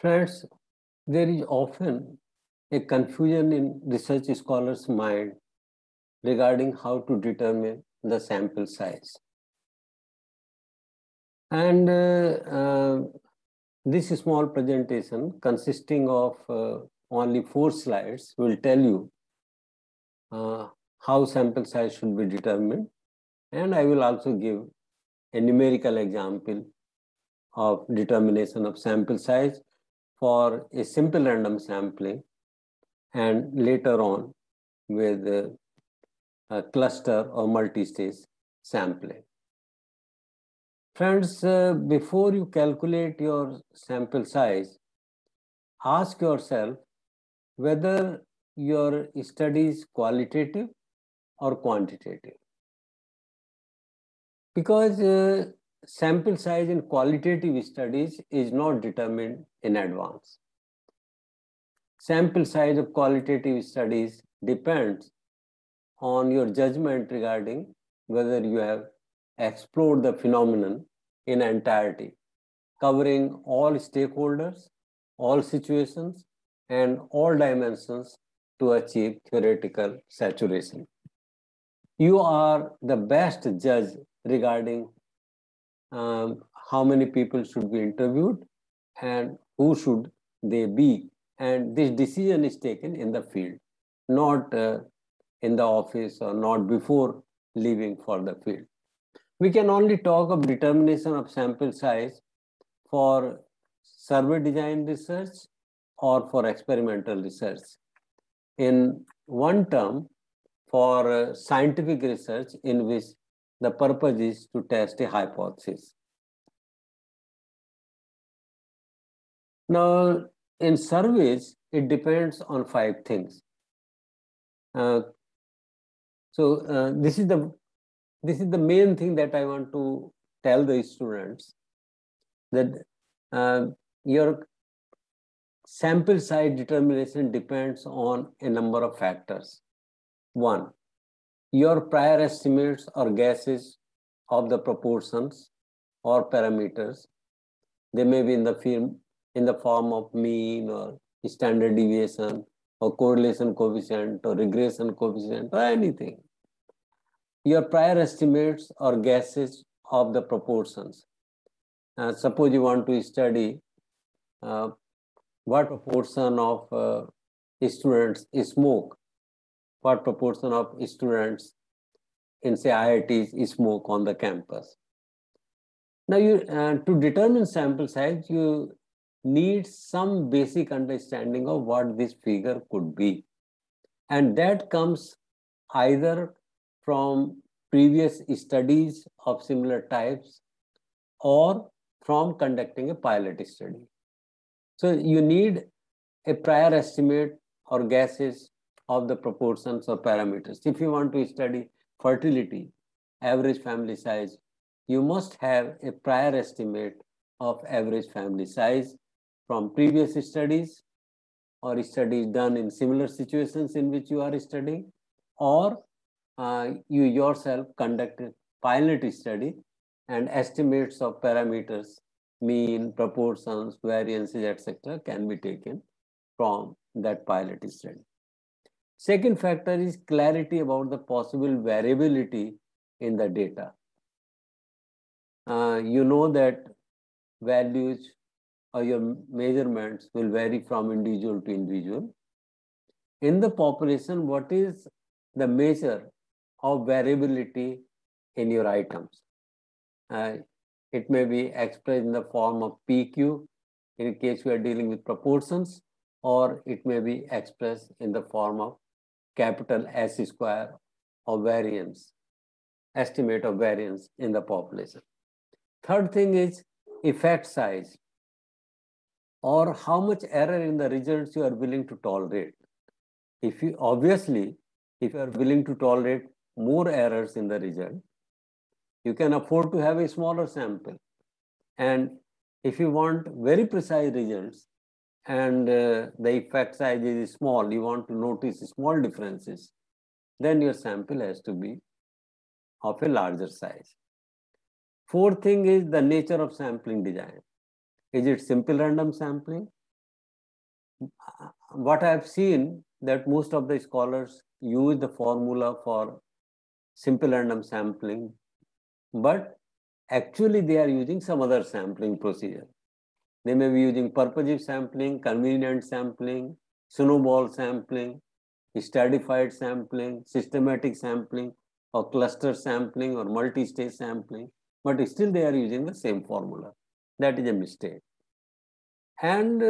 Friends, there is often a confusion in research scholars' mind regarding how to determine the sample size. And this small presentation consisting of only 4 slides will tell you how sample size should be determined. And I will also give a numerical example of determination of sample size for a simple random sampling and later on with a cluster or multi-stage sampling. Friends, before you calculate your sample size, ask yourself whether your study is qualitative or quantitative. Because sample size in qualitative studies is not determined in advance. Sample size of qualitative studies depends on your judgment regarding whether you have explored the phenomenon in entirety, covering all stakeholders, all situations, and all dimensions to achieve theoretical saturation. You are the best judge regarding how many people should be interviewed and who should they be. And this decision is taken in the field, not in the office or not before leaving for the field. We can only talk of determination of sample size for survey design research or for experimental research. In one term, for scientific research in which the purpose is to test a hypothesis. Now, in surveys, it depends on 5 things. This is the main thing that I want to tell the students, that your sample size determination depends on a number of factors. 1, your prior estimates or guesses of the proportions or parameters. They may be in the form of mean or standard deviation or correlation coefficient or regression coefficient or anything. Your prior estimates or guesses of the proportions. Suppose you want to study what proportion of students smoke, what proportion of students in say IITs smoke on the campus. Now, to determine sample size, you need some basic understanding of what this figure could be. And that comes either from previous studies of similar types or from conducting a pilot study. So you need a prior estimate or guesses of the proportions or parameters. If you want to study fertility, average family size, you must have a prior estimate of average family size from previous studies or studies done in similar situations in which you are studying, or you yourself conduct a pilot study and estimates of parameters, mean, proportions, variances, etc. can be taken from that pilot study. Second factor is clarity about the possible variability in the data. You know that values or your measurements will vary from individual to individual. In the population, what is the measure of variability in your items? It may be expressed in the form of PQ in case we are dealing with proportions, or it may be expressed in the form of capital S square or variance, estimate of variance in the population. Third thing is effect size, or how much error in the results you are willing to tolerate. If you are willing to tolerate more errors in the result, you can afford to have a smaller sample. And if you want very precise results and the effect size is small, you want to notice small differences, then your sample has to be of a larger size. Fourth thing is the nature of sampling design. Is it simple random sampling what I have seen that most of the scholars use the formula for simple random sampling, but actually they are using some other sampling procedure. They may be using purposive sampling, convenient sampling, snowball sampling, stratified sampling, systematic sampling, or cluster sampling, or multi-stage sampling, but still they are using the same formula. That is a mistake. And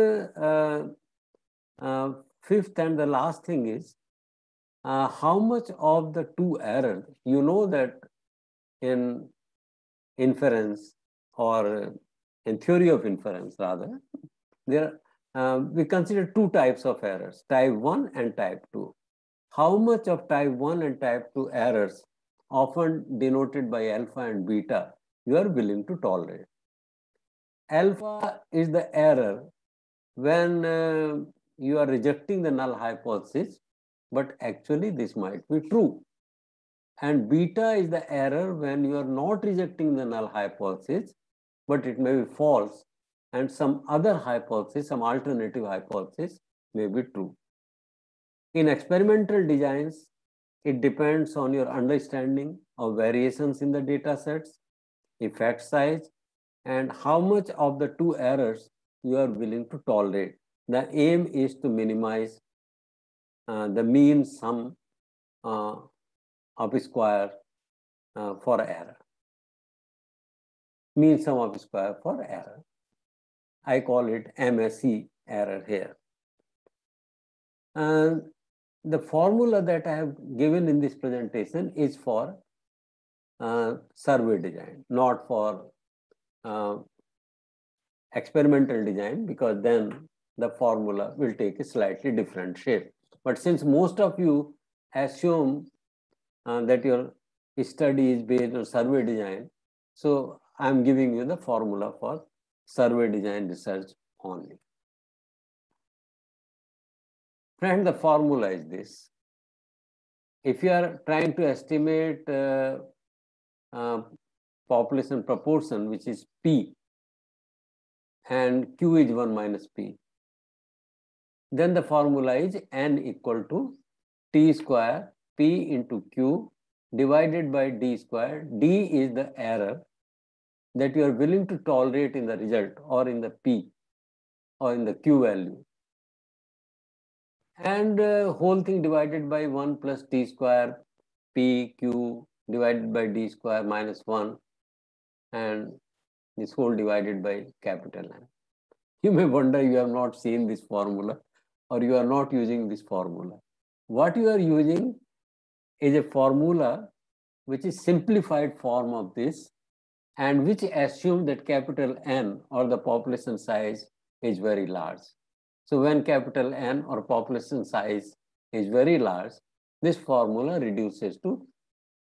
fifth and the last thing is, how much of the two errors, you know that in inference or in theory of inference rather, there we consider two types of errors, type 1 and type 2. How much of type 1 and type 2 errors, often denoted by alpha and beta, you are willing to tolerate? Alpha is the error when you are rejecting the null hypothesis, but actually this might be true. And beta is the error when you are not rejecting the null hypothesis, but it may be false, and some other hypothesis, some alternative hypothesis may be true. In experimental designs, it depends on your understanding of variations in the data sets, effect size, and how much of the two errors you are willing to tolerate. The aim is to minimize the mean sum of square for error. Mean sum of square for error. I call it MSE error here. And the formula that I have given in this presentation is for survey design, not for experimental design, because then the formula will take a slightly different shape. But since most of you assume that your study is based on survey design, so I am giving you the formula for survey design research only. Friend, the formula is this. If you are trying to estimate population proportion, which is P, and Q is 1 minus P, then the formula is N equal to T square P into Q divided by D square. D is the error that you are willing to tolerate in the result or in the P or in the Q value. And whole thing divided by 1 plus T square P Q divided by D square minus 1, and this whole divided by capital N. You may wonder you have not seen this formula or you are not using this formula. What you are using is a formula which is simplified form of this and which assumes that capital N or the population size is very large. So when capital N or population size is very large, this formula reduces to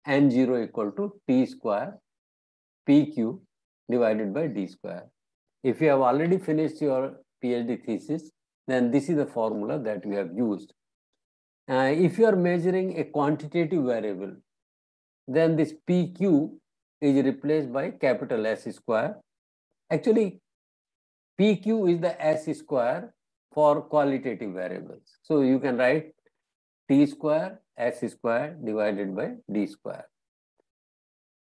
N0 equal to T square PQ divided by D square. If you have already finished your PhD thesis, then this is the formula that we have used. If you are measuring a quantitative variable, then this PQ is replaced by capital S square. Actually, PQ is the S square for qualitative variables. So you can write T square S square divided by D square.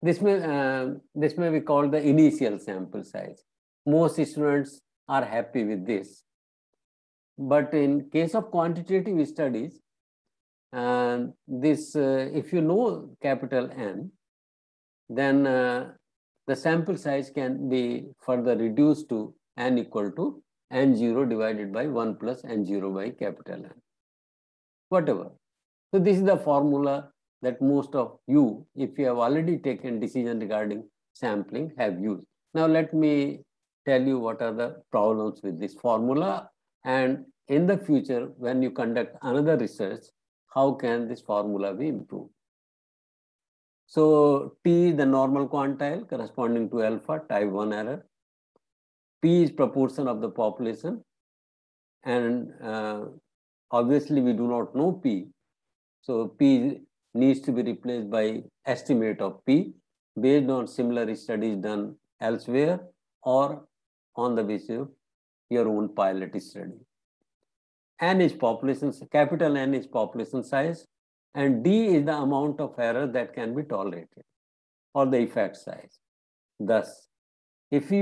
This may be called the initial sample size. Most students are happy with this. But in case of quantitative studies, if you know capital N, then the sample size can be further reduced to N equal to N0 divided by 1 plus N0 by capital N. Whatever. So this is the formula that most of you, if you have already taken decision regarding sampling, have used. Now let me tell you what are the problems with this formula, and in the future when you conduct another research, how can this formula be improved. So T is the normal quantile corresponding to alpha, type 1 error. P is proportion of the population, and obviously we do not know P. So P needs to be replaced by estimate of P based on similar studies done elsewhere or on the basis of your own pilot study. N is population, capital N is population size, and D is the amount of error that can be tolerated, or the effect size. Thus, if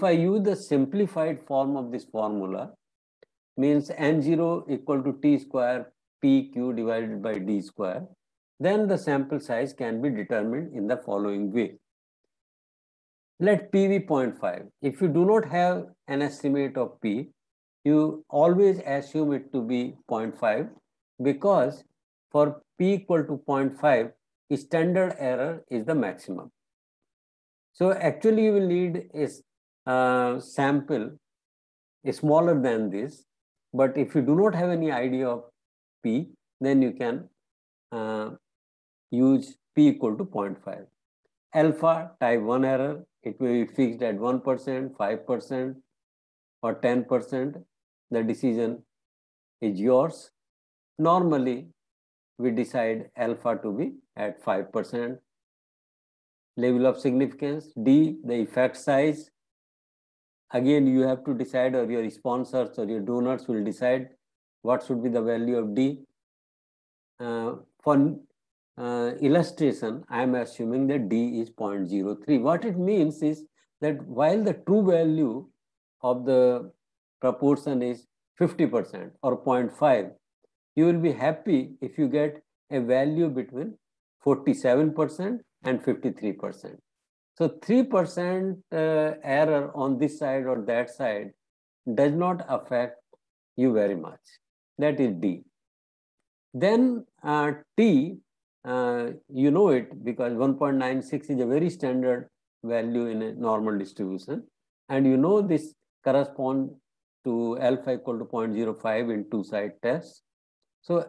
I use the simplified form of this formula, means N0 equal to T square PQ divided by D square, then the sample size can be determined in the following way. Let P be 0.5. If you do not have an estimate of P, you always assume it to be 0.5, because for P equal to 0.5, standard error is the maximum. So actually you will need a sample smaller than this, but if you do not have any idea of P, then you can use P equal to 0.5. Alpha, type 1 error, it may be fixed at 1%, 5%, or 10%. The decision is yours. Normally, we decide alpha to be at 5%. Level of significance. D, the effect size. Again, you have to decide, or your sponsors or your donors will decide what should be the value of D. For illustration, I am assuming that D is 0.03. What it means is that while the true value of the proportion is 50% or 0.5, you will be happy if you get a value between 47% and 53%. So 3% error on this side or that side does not affect you very much. That is D. Then T, you know it because 1.96 is a very standard value in a normal distribution. And you know this corresponds to alpha equal to 0.05 in two-side tests. So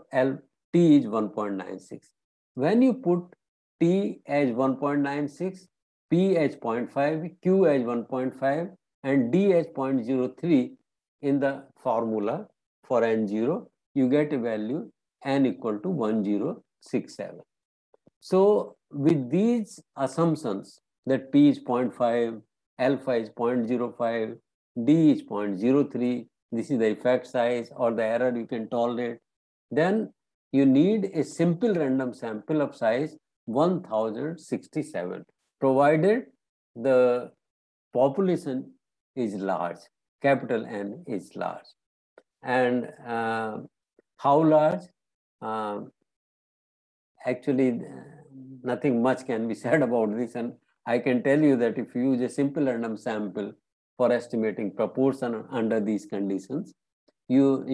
T is 1.96. When you put T as 1.96, P as 0.5, Q as 1.5, and D as 0.03 in the formula for N0, you get a value N equal to 1067. So with these assumptions that P is 0.5, alpha is 0.05, D is 0.03, this is the effect size or the error you can tolerate, then you need a simple random sample of size 1067, provided the population is large, capital N is large. And how large? Actually, nothing much can be said about this, and I can tell you that if you use a simple random sample for estimating proportion under these conditions, you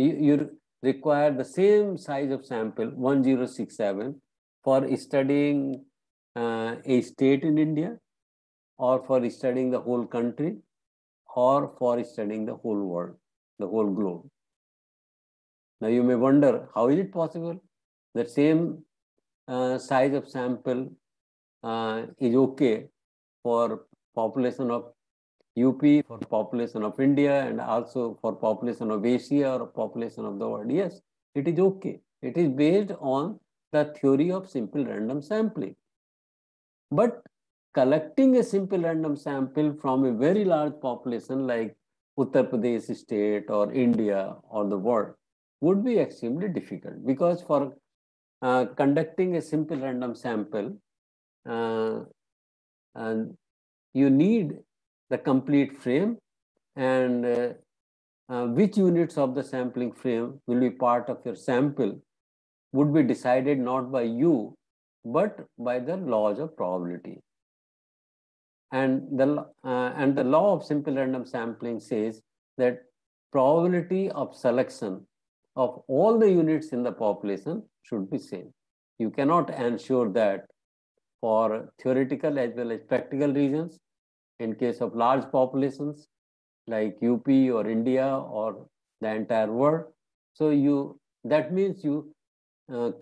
require the same size of sample 1067 for studying a state in India, or for studying the whole country, or for studying the whole world, the whole globe. Now you may wonder, how is it possible that same size of sample is okay for population of UP, for population of India, and also for population of Asia or population of the world? Yes, it is okay. It is based on the theory of simple random sampling. But collecting a simple random sample from a very large population like Uttar Pradesh state or India or the world would be extremely difficult, because for conducting a simple random sample, and you need the complete frame, and which units of the sampling frame will be part of your sample would be decided not by you, but by the laws of probability. And the law of simple random sampling says that probability of selection of all the units in the population should be same. You cannot ensure that for theoretical as well as practical reasons in case of large populations like UP or India or the entire world. So that means you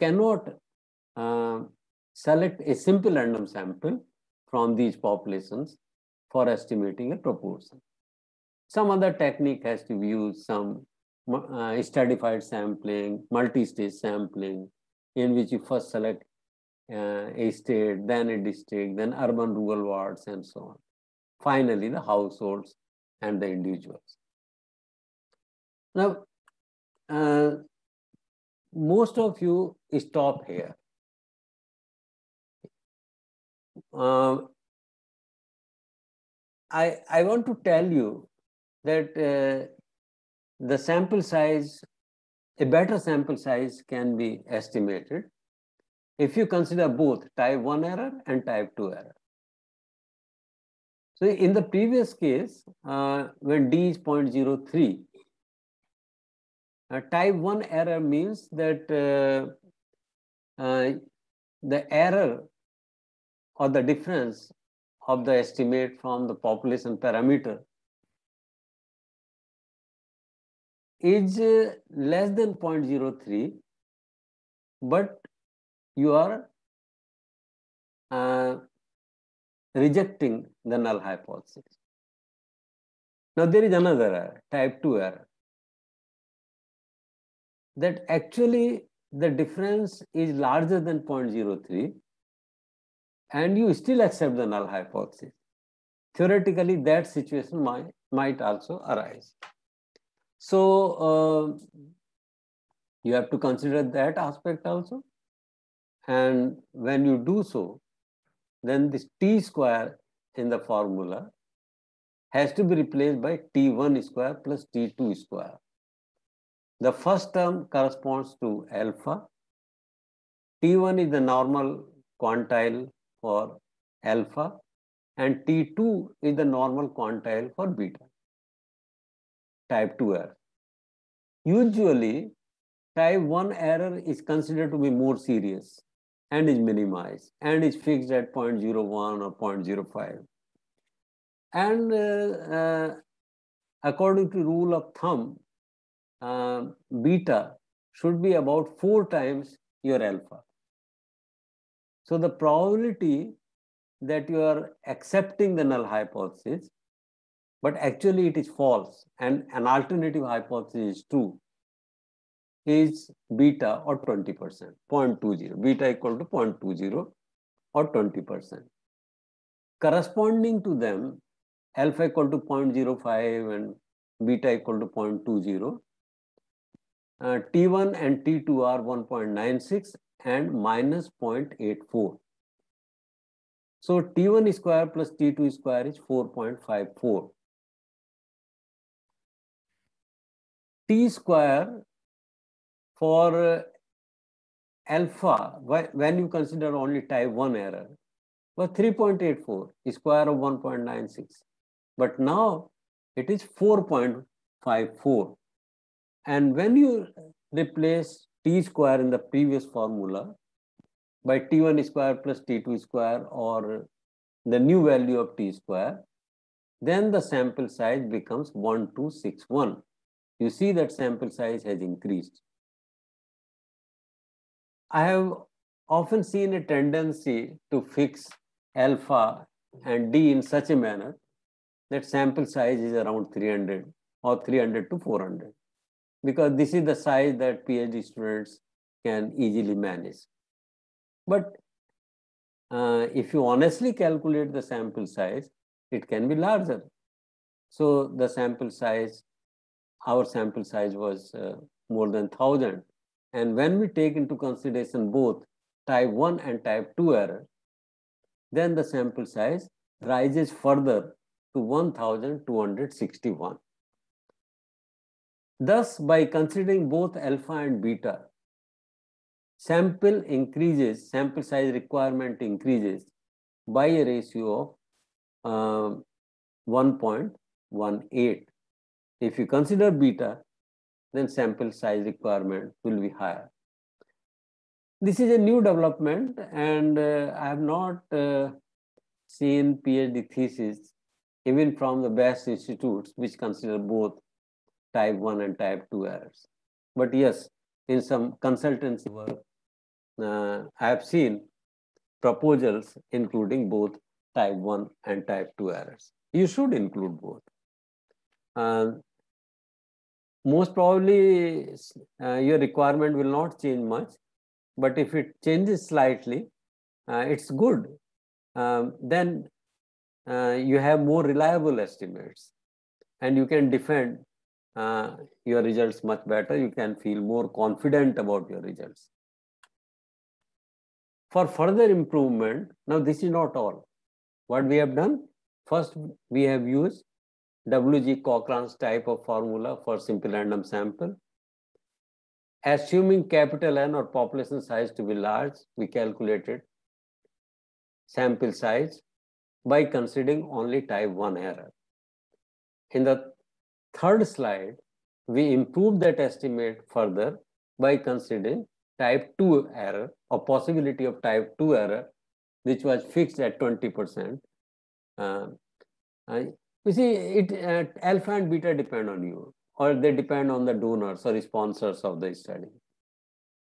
cannot select a simple random sample from these populations for estimating a proportion. Some other technique has to be used, some stratified sampling, multi-stage sampling, in which you first select a state, then a district, then urban rural wards, and so on. Finally, the households and the individuals. Now, most of you stop here. I want to tell you that the sample size, a better sample size can be estimated if you consider both type 1 error and type 2 error. So in the previous case, when D is 0.03, type 1 error means that the error or the difference of the estimate from the population parameter is less than 0.03, but you are rejecting the null hypothesis. Now there is another error, type 2 error, that actually the difference is larger than 0.03 and you still accept the null hypothesis. Theoretically, that situation might also arise. So you have to consider that aspect also. And when you do so, then this t square in the formula has to be replaced by t1 square plus t2 square. The first term corresponds to alpha. T1 is the normal quantile for alpha and T2 is the normal quantile for beta, type 2 error. Usually, type 1 error is considered to be more serious and is minimized and is fixed at 0.01 or 0.05. And according to rule of thumb, beta should be about 4 times your alpha. So the probability that you are accepting the null hypothesis, but actually it is false and an alternative hypothesis is true, is beta or 20%, 0.20, beta equal to 0.20 or 20%. Corresponding to them, alpha equal to 0.05 and beta equal to 0.20. T1 and T2 are 1.96 and minus 0.84. So T1 square plus T2 square is 4.54. T square for alpha, when you consider only type 1 error, was 3.84, square of 1.96. But now it is 4.54. And when you replace T square in the previous formula by T1 square plus T2 square or the new value of T square, then the sample size becomes 1261. You see that sample size has increased. I have often seen a tendency to fix alpha and D in such a manner that sample size is around 300 or 300 to 400, because this is the size that PhD students can easily manage. But if you honestly calculate the sample size, it can be larger. So the sample size, our sample size was more than 1,000. And when we take into consideration both type 1 and type 2 error, then the sample size rises further to 1,261. Thus, by considering both alpha and beta, sample size requirement increases by a ratio of 1.18. If you consider beta, then sample size requirement will be higher. This is a new development, and I have not seen PhD thesis even from the best institutes which consider both type 1 and type 2 errors. But yes, in some consultancy work, I have seen proposals including both type 1 and type 2 errors. You should include both. Most probably, your requirement will not change much, but if it changes slightly, it's good. Then you have more reliable estimates and you can defend your results much better. You can feel more confident about your results. For further improvement, now this is not all. What we have done, first we have used W.G. Cochrane's type of formula for simple random sample. Assuming capital N or population size to be large, we calculated sample size by considering only type 1 error. In the third slide, we improved that estimate further by considering type 2 error or possibility of type 2 error, which was fixed at 20%. You see, alpha and beta depend on you, or they depend on the donors or sponsors of the study.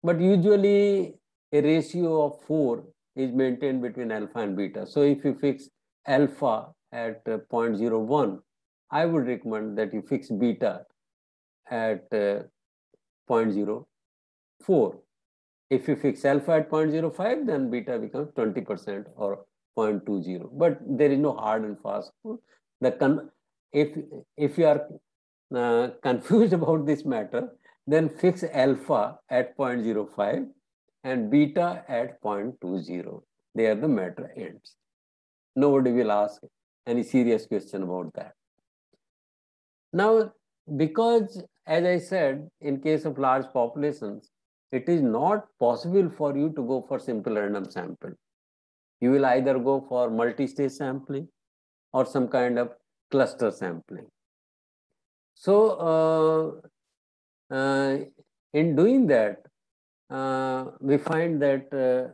But usually a ratio of 4 is maintained between alpha and beta. So if you fix alpha at 0.01, I would recommend that you fix beta at 0.04. If you fix alpha at 0.05, then beta becomes 20% or 0.20. But there is no hard and fast rule. If you are confused about this matter, then fix alpha at 0.05 and beta at 0.20. There the matter ends. Nobody will ask any serious question about that. Now, because as I said, in case of large populations, it is not possible for you to go for simple random sample. You will either go for multi-stage sampling or some kind of cluster sampling. So, in doing that, we find that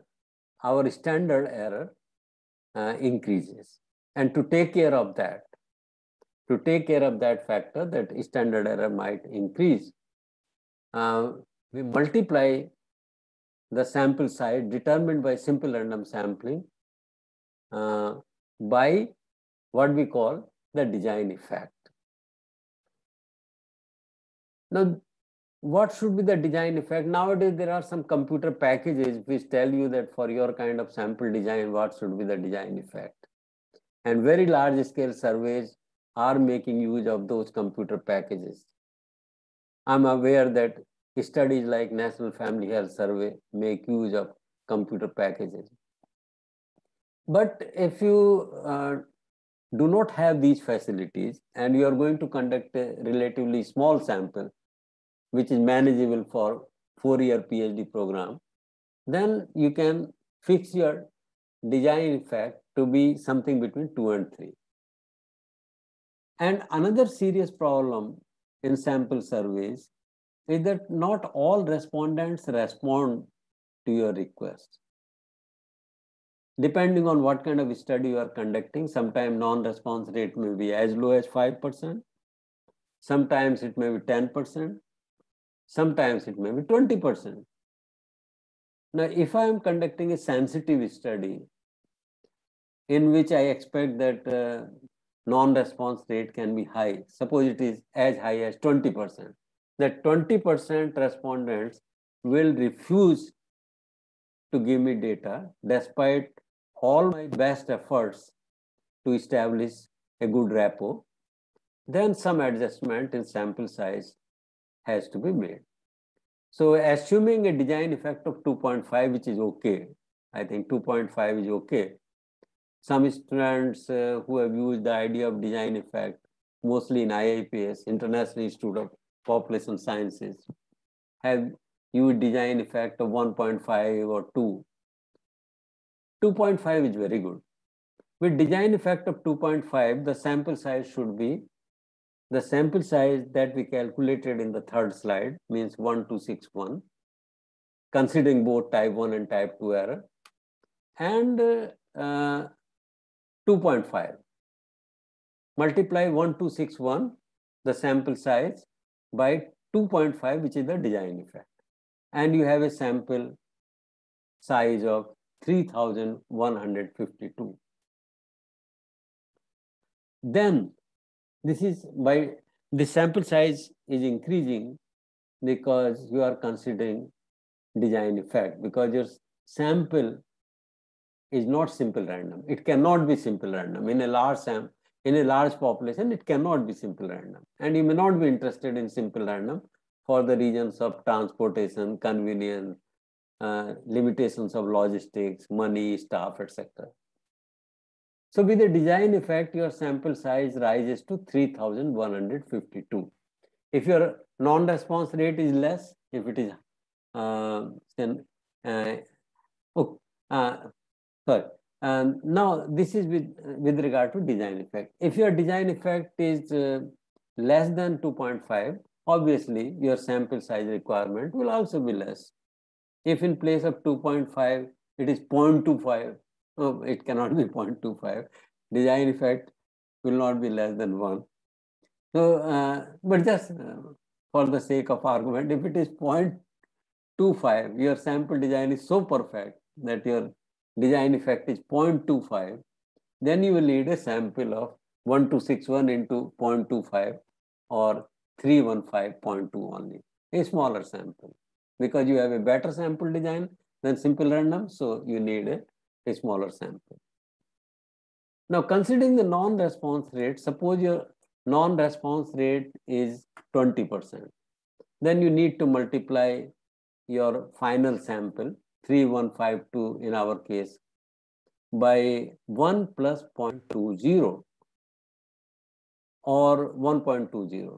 our standard error increases. And to take care of that factor, that standard error might increase, we multiply the sample size determined by simple random sampling by what we call the design effect. Now, what should be the design effect? Nowadays, there are some computer packages which tell you that for your kind of sample design, what should be the design effect. And very large scale surveys are making use of those computer packages. I'm aware that studies like National Family Health Survey make use of computer packages. But if you do not have these facilities and you are going to conduct a relatively small sample, which is manageable for 4-year PhD program, then you can fix your design effect to be something between 2 and 3. And another serious problem in sample surveys is that not all respondents respond to your request. Depending on what kind of study you are conducting, sometimes non-response rate may be as low as 5%, sometimes it may be 10%, sometimes it may be 20%. Now, if I am conducting a sensitive study in which I expect that non-response rate can be high, suppose it is as high as 20%, that 20% respondents will refuse to give me data despite all my best efforts to establish a good rapport, then some adjustment in sample size has to be made. So assuming a design effect of 2.5, which is okay, I think 2.5 is okay. Some students who have used the idea of design effect, mostly in IIPS, International Institute of Population Sciences, have used design effect of 1.5 or 2. 2.5 is very good. With design effect of 2.5, the sample size should be the sample size that we calculated in the third slide, means 1261, considering both type 1 and type 2 error, and 2.5. Multiply 1261, the sample size, by 2.5, which is the design effect. And you have a sample size of 3152. Then the sample size is increasing because you are considering design effect, because your sample is not simple random. It cannot be simple random. In a large sample, In a large population, it cannot be simple random. And you may not be interested in simple random for the reasons of transportation, convenience, limitations of logistics, money, staff, etc. So with the design effect, your sample size rises to 3,152. If your non-response rate is less, if it is then sorry. Now this is with regard to design effect. If your design effect is less than 2.5, obviously your sample size requirement will also be less. If in place of 2.5 it is 0.25, oh, it cannot be 0.25. Design effect will not be less than 1. So, but just for the sake of argument, if it is 0.25, your sample design is so perfect that your design effect is 0.25, then you will need a sample of 1261 into 0.25 or 315.2 only, a smaller sample, because you have a better sample design than simple random, so you need a smaller sample. Now, considering the non-response rate, suppose your non-response rate is 20%, then you need to multiply your final sample, 3152 in our case, by 1 plus 0.20 or 1.20.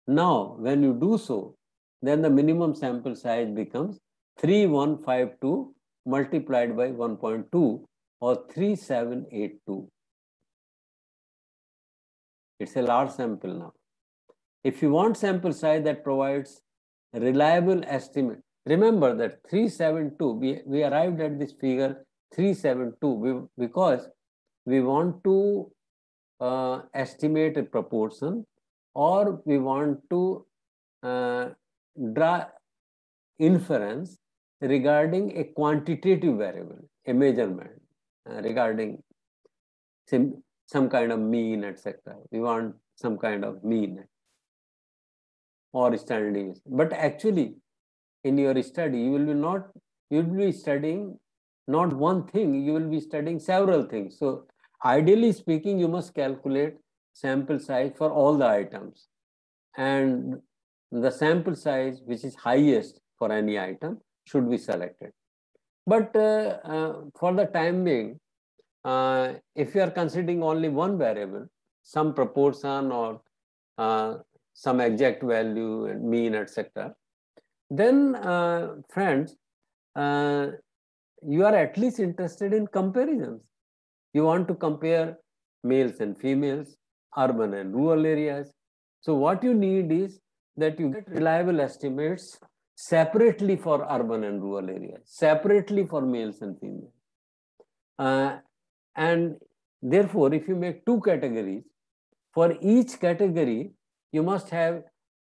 Now, when you do so, then the minimum sample size becomes 3152 multiplied by 1.2 or 3782. It's a large sample now. If you want sample size that provides a reliable estimate, remember that 372, we arrived at this figure 372 because we want to estimate a proportion, or we want to draw inference regarding a quantitative variable, a measurement regarding some kind of mean, etc. We want some kind of mean or standard deviation. But actually, in your study, you will be studying not one thing, you will be studying several things. So ideally speaking, you must calculate sample size for all the items, and the sample size which is highest for any item should be selected. But for the time being, if you are considering only one variable, some proportion or some exact value and mean, etc., then friends, you are at least interested in comparisons. You want to compare males and females, urban and rural areas. So what you need is that you get reliable estimates separately for urban and rural areas, separately for males and females. And therefore, if you make two categories, for each category, you must have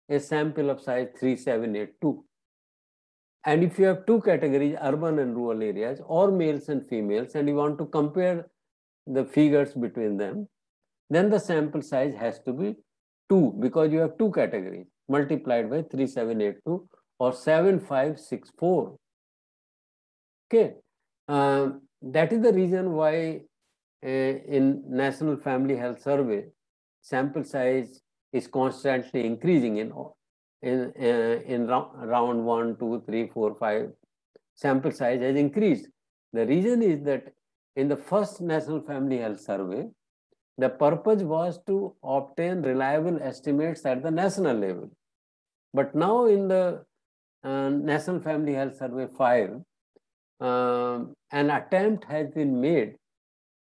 a sample of size 3782. And if you have two categories, urban and rural areas, or males and females, and you want to compare the figures between them, then the sample size has to be 2, because you have two categories multiplied by 3782 or 7564. Okay. That is the reason why in National Family Health Survey, sample size is constantly increasing in round 1, 2, 3, 4, 5. Sample size has increased. The reason is that in the first National Family Health Survey, the purpose was to obtain reliable estimates at the national level. But now in the National Family Health Survey 5, an attempt has been made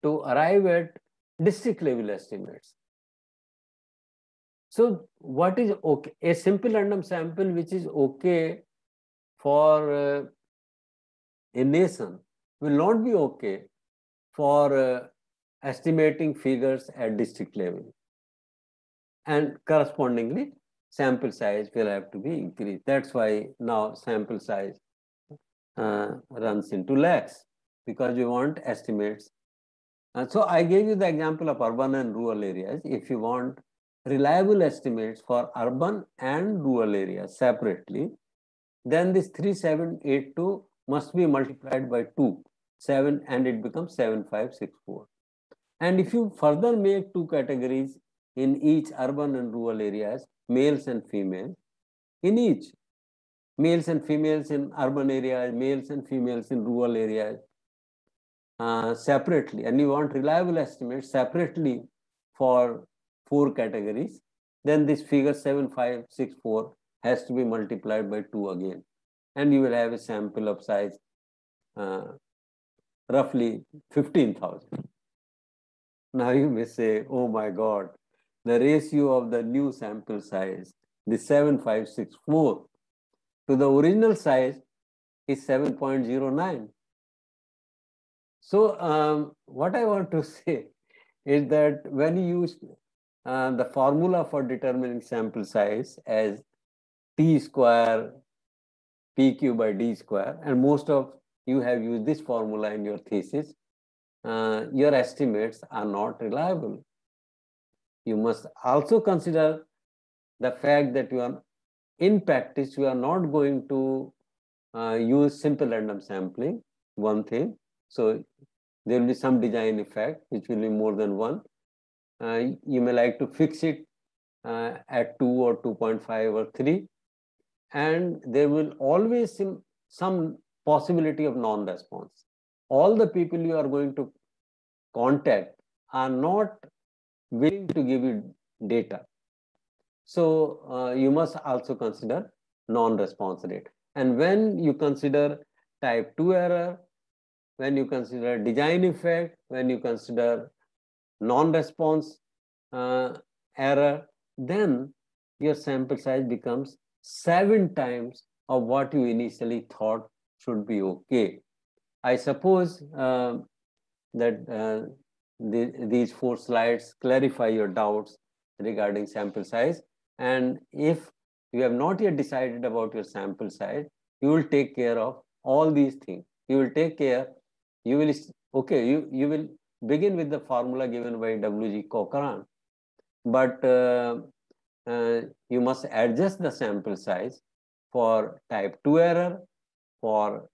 to arrive at district level estimates. So what is okay? A simple random sample which is okay for a nation will not be okay for estimating figures at district level. And correspondingly, sample size will have to be increased. That's why now sample size runs into lakhs, because you want estimates. So I gave you the example of urban and rural areas. If you want reliable estimates for urban and rural areas separately, then this 3782 must be multiplied by 2, 7, and it becomes 7564. And if you further make two categories in each urban and rural areas, males and females, in each, males and females in urban areas, males and females in rural areas, separately, and you want reliable estimates separately for four categories, then this figure 7564 has to be multiplied by 2 again, and you will have a sample of size roughly 15,000. Now you may say, oh my God, the ratio of the new sample size, the 7564 to the original size is 7.09. So what I want to say is that when you use the formula for determining sample size as T square PQ by D square, and most of you have used this formula in your thesis, your estimates are not reliable. You must also consider the fact that you are, in practice, you are not going to use simple random sampling, one thing. So there will be some design effect, which will be more than one. You may like to fix it at 2 or 2.5 or 3. And there will always be some possibility of non-response. All the people you are going to contact are not willing to give you data. So you must also consider non-response rate. And when you consider type 2 error, when you consider design effect, when you consider non-response error, then your sample size becomes 7 times of what you initially thought should be okay. I suppose that these 4 slides clarify your doubts regarding sample size. And if you have not yet decided about your sample size, you will take care of all these things. You will take care, you will, okay, you will begin with the formula given by W.G. Cochran, but you must adjust the sample size for type 2 error, for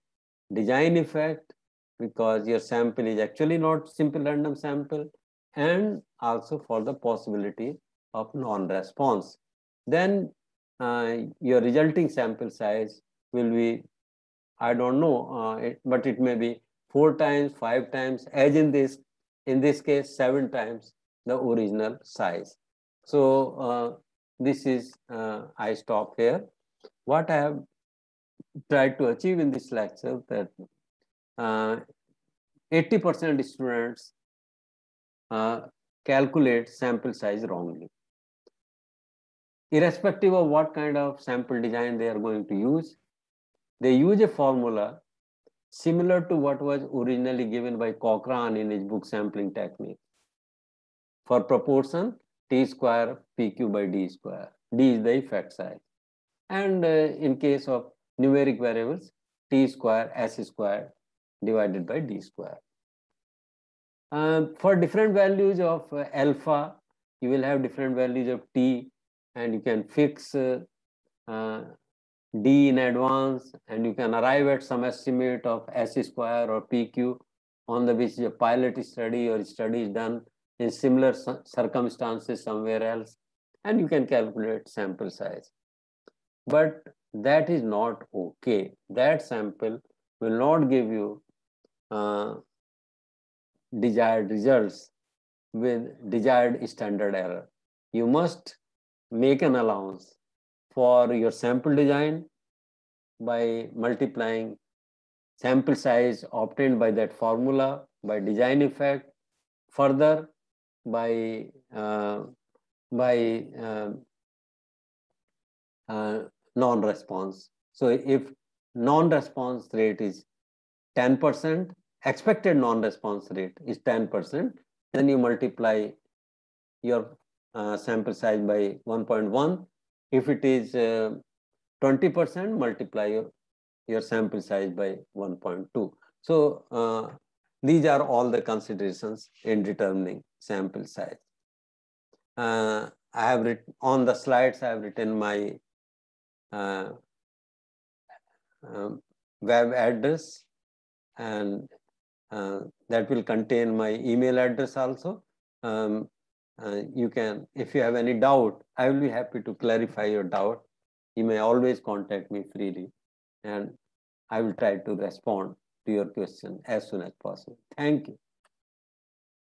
design effect, because your sample is actually not simple random sample, and also for the possibility of non-response. Then your resulting sample size will be, I don't know, but it may be 4 times, 5 times, as in this case, 7 times the original size. So this is, I stop here. What I have tried to achieve in this lecture, that 80% students calculate sample size wrongly. Irrespective of what kind of sample design they are going to use, they use a formula similar to what was originally given by Cochran in his book Sampling Technique. For proportion, T square PQ by D square. D is the effect size. And in case of numeric variables, T square S square divided by D square. For different values of alpha, you will have different values of T, and you can fix D in advance, and you can arrive at some estimate of S square or PQ on the basis of pilot study or study is done in similar circumstances somewhere else, and you can calculate sample size. But that is not okay. That sample will not give you desired results with desired standard error. You must make an allowance for your sample design by multiplying sample size obtained by that formula, by design effect, further by non-response. So if non-response rate is 10%, expected non-response rate is 10%, then you multiply your sample size by 1.1. If it is 20%, multiply your sample size by 1.2. So these are all the considerations in determining sample size. I have written on the slides, I have written my web address, and that will contain my email address also. You can, if you have any doubt, I will be happy to clarify your doubt. You may always contact me freely, and I will try to respond to your question as soon as possible. Thank you.